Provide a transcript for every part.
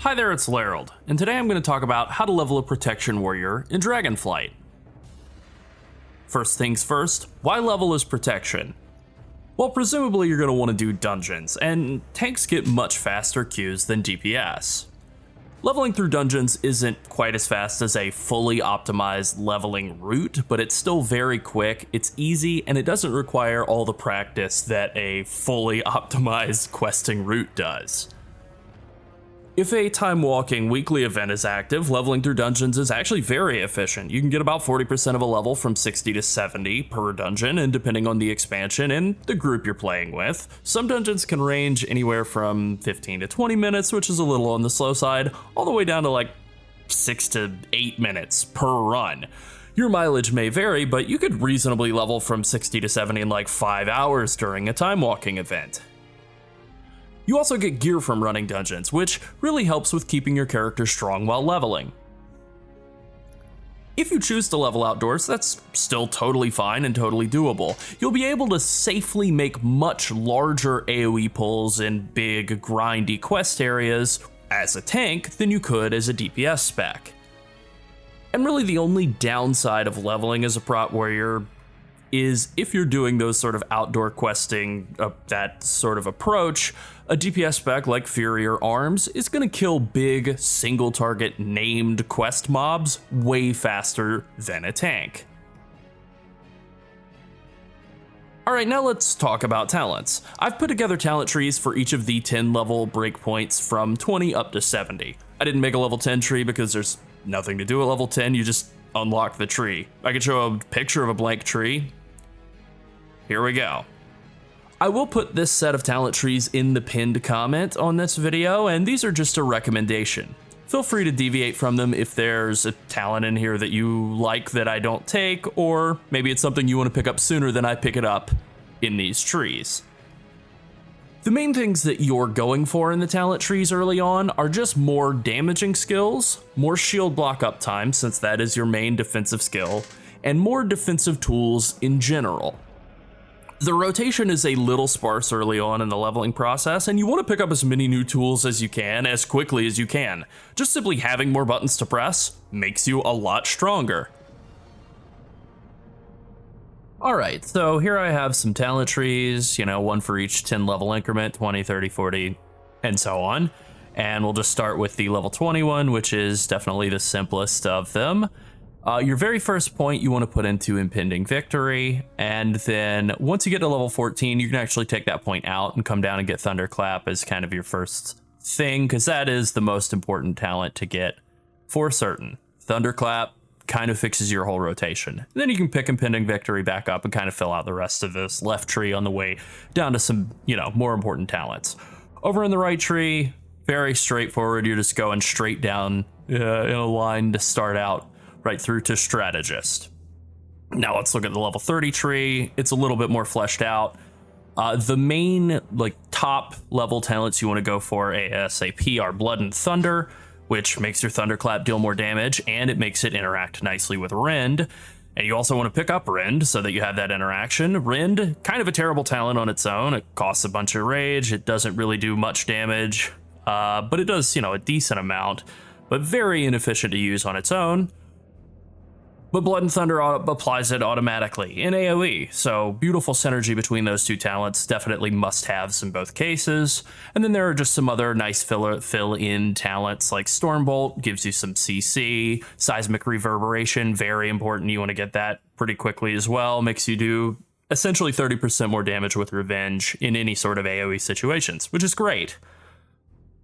Hi there, it's Llarold, and today I'm going to talk about how to level a protection warrior in Dragonflight. First things first, why level as protection? Well, presumably you're going to want to do dungeons, and tanks get much faster queues than DPS. Leveling through dungeons isn't quite as fast as a fully optimized leveling route, but it's still very quick, it's easy, and it doesn't require all the practice that a fully optimized questing route does. If a time-walking weekly event is active, leveling through dungeons is actually very efficient. You can get about 40% of a level from 60 to 70 per dungeon, and depending on the expansion and the group you're playing with, some dungeons can range anywhere from 15 to 20 minutes, which is a little on the slow side, all the way down to like 6 to 8 minutes per run. Your mileage may vary, but you could reasonably level from 60 to 70 in like 5 hours during a time-walking event. You also get gear from running dungeons, which really helps with keeping your character strong while leveling. If you choose to level outdoors, that's still totally fine and totally doable. You'll be able to safely make much larger AoE pulls in big, grindy quest areas as a tank than you could as a DPS spec. And really the only downside of leveling as a Prot warrior is if you're doing those sort of outdoor questing, that sort of approach, a DPS spec like Fury or Arms is going to kill big, single target named quest mobs way faster than a tank. Alright, now let's talk about talents. I've put together talent trees for each of the 10 level breakpoints from 20 up to 70. I didn't make a level 10 tree because there's nothing to do at level 10, you just unlock the tree. I could show a picture of a blank tree. Here we go. I will put this set of talent trees in the pinned comment on this video, and these are just a recommendation. Feel free to deviate from them if there's a talent in here that you like that I don't take, or maybe it's something you want to pick up sooner than I pick it up in these trees. The main things that you're going for in the talent trees early on are just more damaging skills, more shield block uptime since that is your main defensive skill, and more defensive tools in general. The rotation is a little sparse early on in the leveling process, and you want to pick up as many new tools as you can, as quickly as you can. Just simply having more buttons to press makes you a lot stronger. Alright, so here I have some talent trees, one for each 10 level increment, 20, 30, 40, and so on. And we'll just start with the level 21, which is definitely the simplest of them. Your very first point you want to put into Impending Victory, and then once you get to level 14, you can actually take that point out and come down and get Thunderclap as kind of your first thing, because that is the most important talent to get for certain. Thunderclap kind of fixes your whole rotation. And then you can pick Impending Victory back up and kind of fill out the rest of this left tree on the way down to some, more important talents. Over in the right tree, very straightforward. You're just going straight down in a line to start out, right through to Strategist. Now let's look at the level 30 tree. It's a little bit more fleshed out. The main top level talents you want to go for ASAP are Blood and Thunder, which makes your Thunderclap deal more damage, and it makes it interact nicely with Rend. And you also want to pick up Rend so that you have that interaction. Rend, kind of a terrible talent on its own. It costs a bunch of rage. It doesn't really do much damage, but it does, a decent amount, but very inefficient to use on its own. But Blood and Thunder applies it automatically in AoE, so beautiful synergy between those two talents, definitely must-haves in both cases. And then there are just some other nice fill-in talents like Stormbolt, gives you some CC, Seismic Reverberation, very important, you want to get that pretty quickly as well, makes you do essentially 30% more damage with Revenge in any sort of AoE situations, which is great.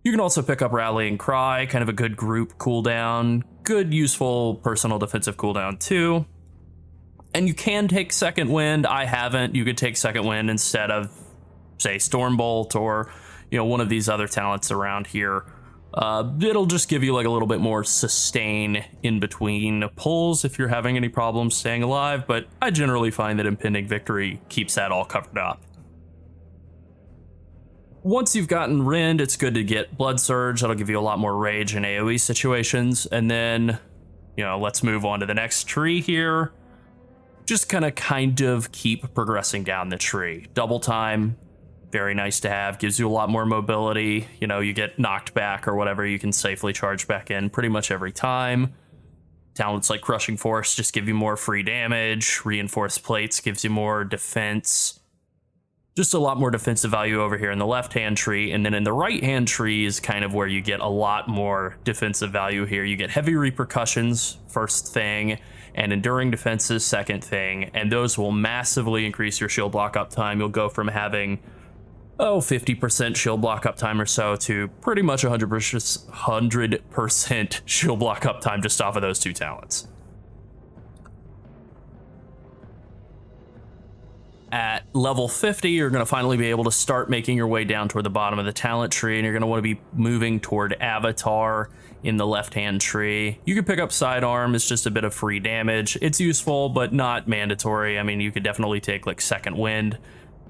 You can also pick up Rallying Cry, kind of a good group cooldown, good useful personal defensive cooldown too. And you can take Second Wind. I haven't. You could take Second Wind instead of, say, Stormbolt or, one of these other talents around here. It'll just give you like a little bit more sustain in between pulls if you're having any problems staying alive, but I generally find that Impending Victory keeps that all covered up. Once you've gotten Rend, it's good to get Blood Surge. That'll give you a lot more rage in AoE situations. And then, let's move on to the next tree here. Just kind of keep progressing down the tree. Double Time, Very nice to have. Gives you a lot more mobility. You know, you get knocked back or whatever, you can safely charge back in pretty much every time. Talents like Crushing Force just give you more free damage. Reinforced Plates gives you more defense. Just a lot more defensive value over here in the left-hand tree. And then in the right-hand tree is kind of where you get a lot more defensive value here. You get Heavy Repercussions, first thing, and Enduring Defenses, second thing. And those will massively increase your shield block uptime. You'll go from having 50% shield block uptime or so to pretty much 100% shield block uptime just off of those two talents. At level 50, you're going to finally be able to start making your way down toward the bottom of the talent tree, and you're going to want to be moving toward Avatar in the left-hand tree. You can pick up Sidearm. It's just a bit of free damage. It's useful, but not mandatory. I mean, you could definitely take like Second Wind,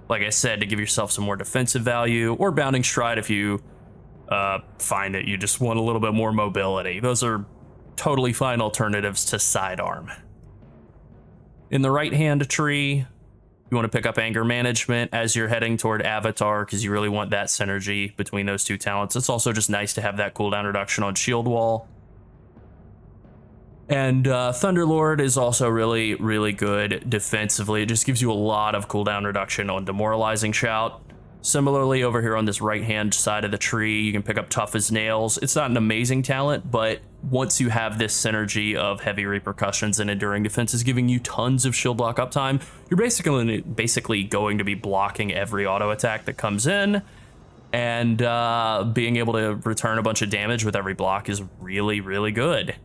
like I said, to give yourself some more defensive value, or Bounding Stride if you find that you just want a little bit more mobility. Those are totally fine alternatives to Sidearm. In the right-hand tree, you want to pick up Anger Management as you're heading toward Avatar because you really want that synergy between those two talents. It's also just nice to have that cooldown reduction on Shield Wall. And Thunderlord is also really, really good defensively. It just gives you a lot of cooldown reduction on Demoralizing Shout. Similarly, over here on this right-hand side of the tree, you can pick up Tough as Nails. It's not an amazing talent, but once you have this synergy of Heavy Repercussions and Enduring Defenses giving you tons of shield block uptime, you're basically going to be blocking every auto attack that comes in, and being able to return a bunch of damage with every block is really, really good.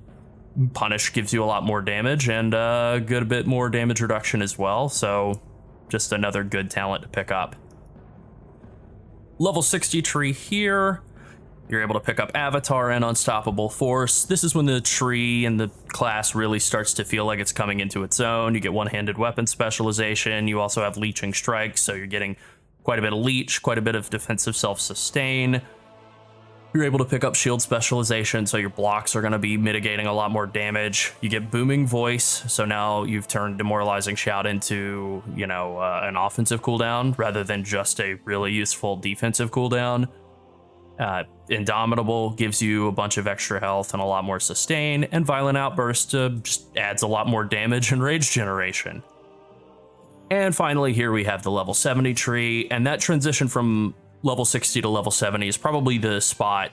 Punish gives you a lot more damage and a good bit more damage reduction as well, so just another good talent to pick up. Level 60 tree here, you're able to pick up Avatar and Unstoppable Force. This is when the tree and the class really starts to feel like it's coming into its own. You get one-handed weapon specialization. You also have Leeching Strikes, so you're getting quite a bit of leech, quite a bit of defensive self-sustain. You're able to pick up shield specialization, so your blocks are going to be mitigating a lot more damage. You get Booming Voice, so now you've turned Demoralizing Shout into, an offensive cooldown rather than just a really useful defensive cooldown. Indomitable gives you a bunch of extra health and a lot more sustain, and Violent Outburst just adds a lot more damage and rage generation. And finally, here we have the level 70 tree, and that transition from level 60 to level 70 is probably the spot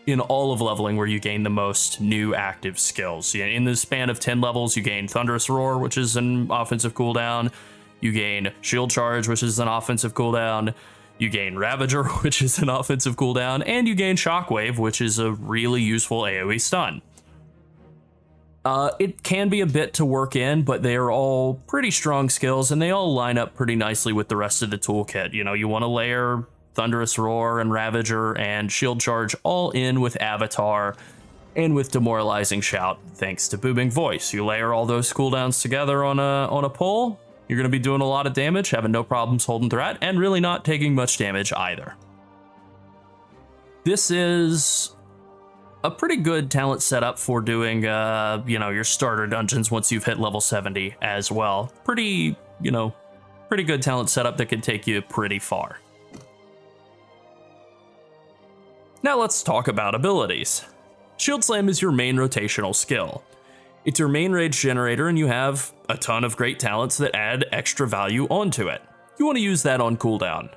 in all of leveling where you gain the most new active skills. In the span of 10 levels, you gain Thunderous Roar, which is an offensive cooldown. You gain Shield Charge, which is an offensive cooldown. You gain Ravager, which is an offensive cooldown. And you gain Shockwave, which is a really useful AoE stun. It can be a bit to work in, but they are all pretty strong skills, and they all line up pretty nicely with the rest of the toolkit. You want to layer Thunderous Roar and Ravager and Shield Charge all in with Avatar and with Demoralizing Shout thanks to Booming Voice. You layer all those cooldowns together on a pull, you're going to be doing a lot of damage, having no problems holding threat, and really not taking much damage either. This is a pretty good talent setup for doing your starter dungeons once you've hit level 70 as well. Pretty good talent setup that can take you pretty far. Now let's talk about abilities. Shield Slam is your main rotational skill. It's your main rage generator, and you have a ton of great talents that add extra value onto it. You want to use that on cooldown.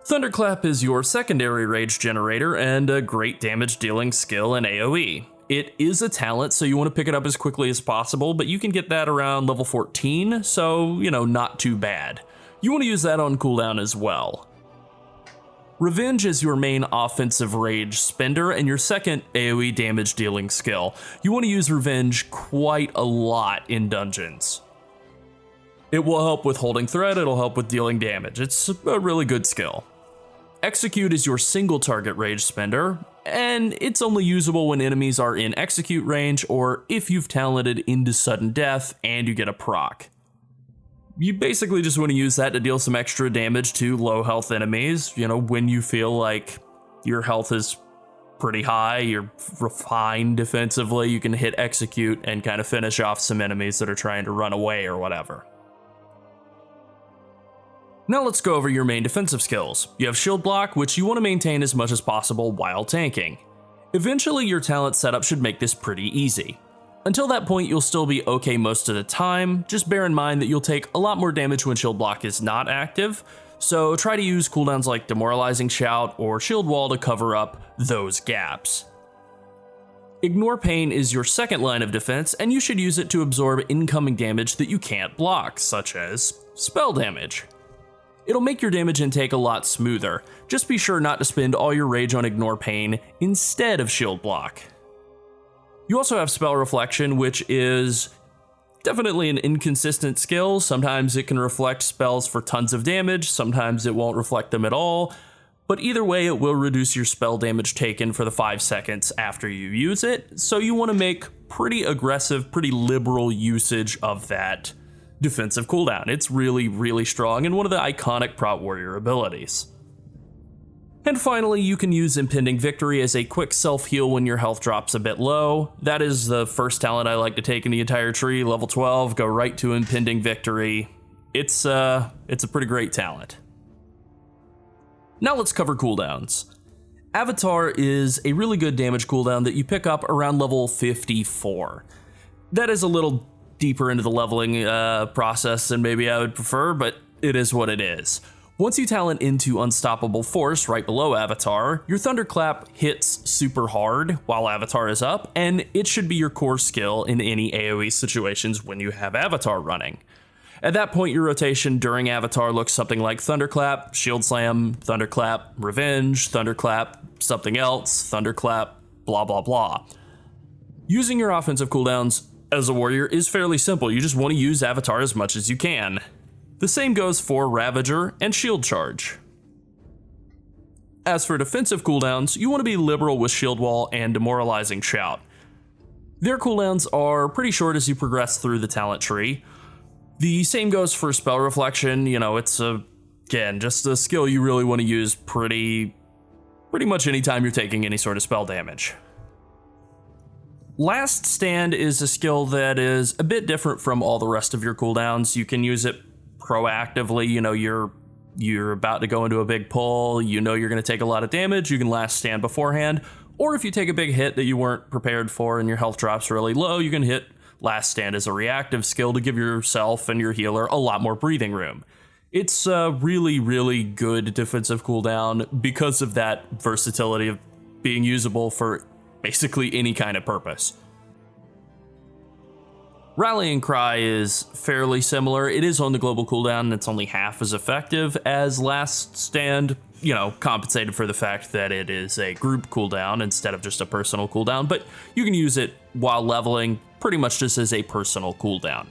Thunderclap is your secondary rage generator and a great damage dealing skill in AoE. It is a talent, so you want to pick it up as quickly as possible, but you can get that around level 14, so, not too bad. You want to use that on cooldown as well. Revenge is your main offensive rage spender and your second AoE damage dealing skill. You want to use Revenge quite a lot in dungeons. It will help with holding threat, it'll help with dealing damage. It's a really good skill. Execute is your single target rage spender, and it's only usable when enemies are in execute range or if you've talented into sudden death and you get a proc. You basically just want to use that to deal some extra damage to low health enemies, when you feel like your health is pretty high, you're refined defensively, you can hit execute and kind of finish off some enemies that are trying to run away or whatever. Now let's go over your main defensive skills. You have Shield Block, which you want to maintain as much as possible while tanking. Eventually your talent setup should make this pretty easy. Until that point you'll still be okay most of the time, just bear in mind that you'll take a lot more damage when Shield Block is not active, so try to use cooldowns like Demoralizing Shout or Shield Wall to cover up those gaps. Ignore Pain is your second line of defense, and you should use it to absorb incoming damage that you can't block, such as spell damage. It'll make your damage intake a lot smoother. Just be sure not to spend all your rage on Ignore Pain instead of Shield Block. You also have Spell Reflection, which is definitely an inconsistent skill. Sometimes it can reflect spells for tons of damage, sometimes it won't reflect them at all, but either way it will reduce your spell damage taken for the 5 seconds after you use it, so you want to make pretty aggressive, pretty liberal usage of that defensive cooldown. It's really, really strong and one of the iconic Prot Warrior abilities. And finally, you can use Impending Victory as a quick self-heal when your health drops a bit low. That is the first talent I like to take in the entire tree, level 12, go right to Impending Victory. It's a pretty great talent. Now let's cover cooldowns. Avatar is a really good damage cooldown that you pick up around level 54. That is a little deeper into the leveling process than maybe I would prefer, but it is what it is. Once you talent into Unstoppable Force right below Avatar, your Thunderclap hits super hard while Avatar is up, and it should be your core skill in any AoE situations when you have Avatar running. At that point, your rotation during Avatar looks something like Thunderclap, Shield Slam, Thunderclap, Revenge, Thunderclap, something else, Thunderclap, blah blah blah. Using your offensive cooldowns as a warrior is fairly simple. You just want to use Avatar as much as you can. The same goes for Ravager and Shield Charge. As for defensive cooldowns, you want to be liberal with Shield Wall and Demoralizing Shout. Their cooldowns are pretty short as you progress through the talent tree. The same goes for Spell Reflection. You know, it's again just a skill you really want to use pretty much anytime you're taking any sort of spell damage. Last Stand is a skill that is a bit different from all the rest of your cooldowns. You can use it proactively. You know, you're about to go into a big pull, you know you're going to take a lot of damage, you can Last Stand beforehand, or if you take a big hit that you weren't prepared for and your health drops really low, you can hit Last Stand as a reactive skill to give yourself and your healer a lot more breathing room. It's a really, really good defensive cooldown because of that versatility of being usable for basically any kind of purpose. Rallying Cry is fairly similar. It is on the global cooldown and it's only half as effective as Last Stand, you know, compensated for the fact that it is a group cooldown instead of just a personal cooldown, but you can use it while leveling pretty much just as a personal cooldown.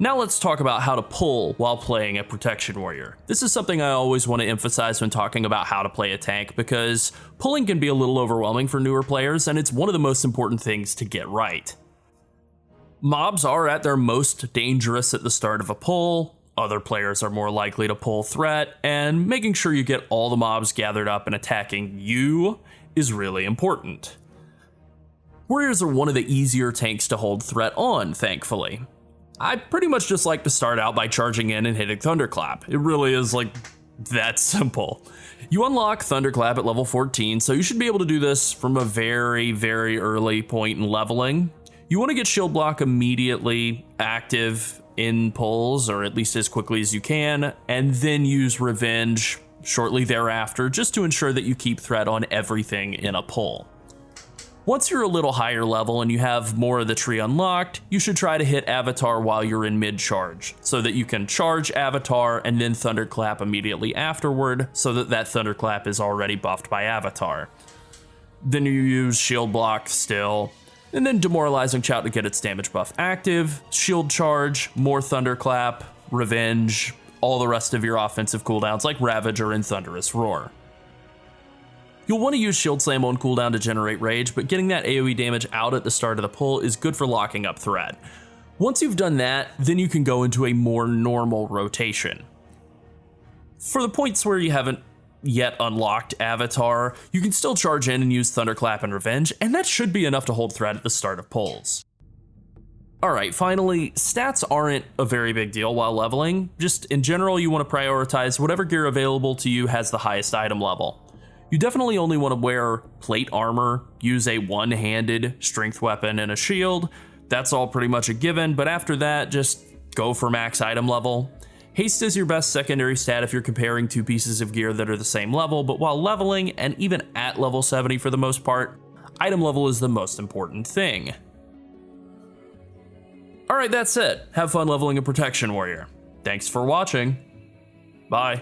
Now let's talk about how to pull while playing a Protection Warrior. This is something I always want to emphasize when talking about how to play a tank, because pulling can be a little overwhelming for newer players, and it's one of the most important things to get right. Mobs are at their most dangerous at the start of a pull, other players are more likely to pull threat, and making sure you get all the mobs gathered up and attacking you is really important. Warriors are one of the easier tanks to hold threat on, thankfully. I pretty much just like to start out by charging in and hitting Thunderclap. It really is like that simple. You unlock Thunderclap at level 14, so you should be able to do this from a very, very early point in leveling. You want to get Shield Block immediately active in pulls, or at least as quickly as you can, and then use Revenge shortly thereafter, just to ensure that you keep threat on everything in a pull. Once you're a little higher level and you have more of the tree unlocked, you should try to hit Avatar while you're in mid-charge, so that you can charge Avatar and then Thunderclap immediately afterward, so that that Thunderclap is already buffed by Avatar. Then you use Shield Block still, and then Demoralizing Shout to get its damage buff active, Shield Charge, more Thunderclap, Revenge, all the rest of your offensive cooldowns like Ravager and Thunderous Roar. You'll want to use Shield Slam on cooldown to generate rage, but getting that AoE damage out at the start of the pull is good for locking up threat. Once you've done that, then you can go into a more normal rotation. For the points where you haven't yet unlocked Avatar, you can still charge in and use Thunderclap and Revenge, and that should be enough to hold threat at the start of pulls. Alright, finally, stats aren't a very big deal while leveling. Just in general, you want to prioritize whatever gear available to you has the highest item level. You definitely only want to wear plate armor, use a one-handed strength weapon and a shield. That's all pretty much a given, but after that, just go for max item level. Haste is your best secondary stat if you're comparing two pieces of gear that are the same level, but while leveling, and even at level 70 for the most part, item level is the most important thing. Alright, that's it. Have fun leveling a Protection Warrior. Thanks for watching. Bye.